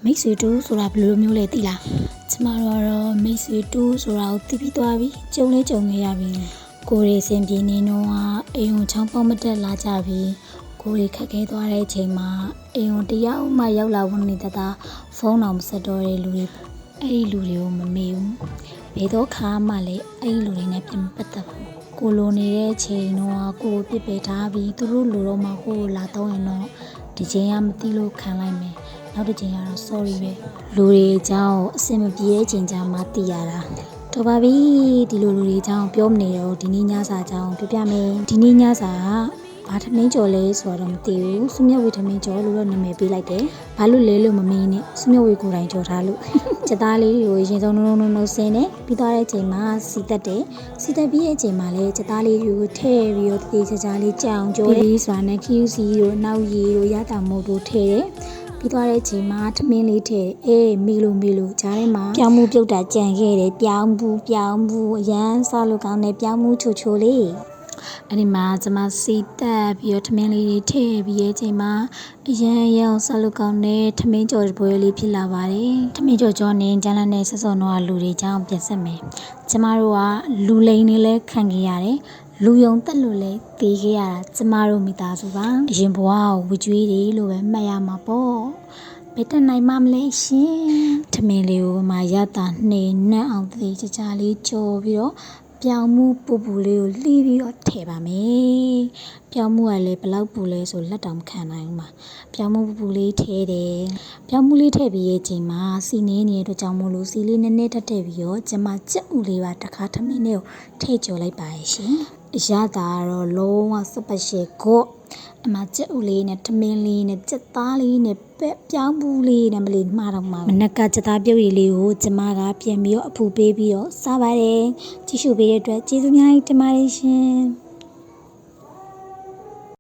မိတ်ဆွေတူဆိုတာဘယ်လိုမျိုးလဲသိလားကျမတို့ကတော့မိတ်ဆွေတူဆိုတာကိုသိပြီးသွားပြီကြုံလေးကြုံခဲ့ရပြီကိုရီစင်ပြင်းနေတော့အိမ်ုံချောင်းပေါက်မတက်လာကြပြီကိုရီခက်ခဲသွားတဲ့အချိန်မှာအိမ်ုံတယောက်မှရောက်လာဝင်နေတဲ့သားဖုန်းတော်မဆက်တော့တဲ့လူတွေအဲ့ဒီလူတွေကိုမမေ့ဘူးဘယ်တော့ခါမှလည်းအဲ့ဒီလူတွေနဲ့ပြန်ပတ်သက်ဘူးကိုလိုနေတဲ့အချိန်တော့ကိုပြစ်ပယ်ထားပြီးသူတို့လူတော့မှကိုလာတော့ရင်တော့ဒီချိန်ကမသိလို့ခံလိုက်မယ်နောက်တစ်ချိန်ကတော့ sorry ပဲလူတွေအကြောင်းအဆင်မပြေတဲ့အချိန်ကျမှသိရတာတော်ပါပြီဒီလိုလူတွေအကြောင်းပြောမနေတော့ဒီနေ့ညစာအကြောင်းပြောပြမယ်ဒီနေ့ညစာကဘာထမင်းကြော်လဲဆိုတော့မသိဘူးစုမြတ်ဝေထမင်းကြော်လို့တော့နာမည်ပေးလိုက်တယ်ဘာလို့လဲလို့မမင်းနဲ့စုမြတ်ဝေကိုယ်တိုင်ကြော်ထားလို့စက်သားလေးတွေကိုရင်ဆုံးနှုံဆင်းတယ်ပြီးသွားတဲ့အချိန်မှာစီတက်တယ်စီတက်ပြီးတဲ့အချိန်မှာလည်းစက်သားလေးတွေကိုထည့်ပြီးတော့တေးချာချာလေးကြောင်ကြော်လေးဆိုတာနဲ့ QC တို့နောက်ရည်တို့ရတာမို့တို့ထည့်တယ်ပြီးသွားတဲ့အချိန်မှာထမင်းလေးထည့်အေးမီလိုကြားထဲမှာပြောင်းမှုပြုတ်တာကြံခဲ့တယ်ပြောင်းဘူးအရန်စားလို့ကောင်းတယ်ပြောင်းမှုချိုလေးအဲ့ဒီမှာကျွန်မစီတက်ပြီးတော့ထမင်းလေးတွေထည့်ပြီးရဲ့အချိန်မှာအရန်ရောင်စားလို့ကောင်းတဲ့ထမင်းကြော်ပွဲလေးဖြစ်လာပါတယ်ထမင်းကြော်နေကျန်းလန်းနဲ့ဆက်စော်တော့လူတွေကြောင်းပြန်ဆက်မယ်ကျမတို့ကလူလိန်နေလဲခံခဲ့ရတယ်လူယုံတက်လို့လဲတေးခဲ့ရတာကျမတို့မိသားစုပါအရင်ဘဝကိုဝကြွေးတယ်လို့ပဲမှတ်ရမှာပေါ့ဘယ်တနိုင်မှမလဲရှင်ထမင်းလေးကိုမှရတာနှိမ်နှံ့အောင်တေးချာလေးကြော်ပြီးတော့ပြောင်းမှုပူလေးကိုလှီးပြီးတော့ထည့်ပါမယ်ပြောင်းမှုကလည်းဘလောက်ပူလဲဆိုလက်တောင်ခံနိုင်ဘူးမှာပြောင်းမှုပူလေးထည့်တယ်ပြောင်းမှုလေးထည့်ပြီးရဲ့အချိန်မှာစီနေနေတဲ့အတွက်ကြောင့်မို့လို့စီလေးနည်းနည်းထည့်ပြီးတော့ကျမကြက်ဥလေးပါတစ်ခါထမင်းလေးကိုထည့်ကြော်လိုက်ပါရဲ့ရှင်ရတာတော့လုံးဝစပက်ရှယ်ကိုအမကြက်ဥလေးနဲ့ထမင်းလေးနဲ့ကြက်သားလေးနဲ့ပြောင်းဘူးလေးနဲ့မလေးမှားတော့မှာမနက်ကကြက်သားပြုတ်ရည်လေးကိုကျမကပြန်ပြီးတော့အဖူပေးပြီးတော့စားပါတယ်ကြည့်ရှုပေးတဲ့အတွက်ကျေးဇူးများတင်ပါတယ်ရှင်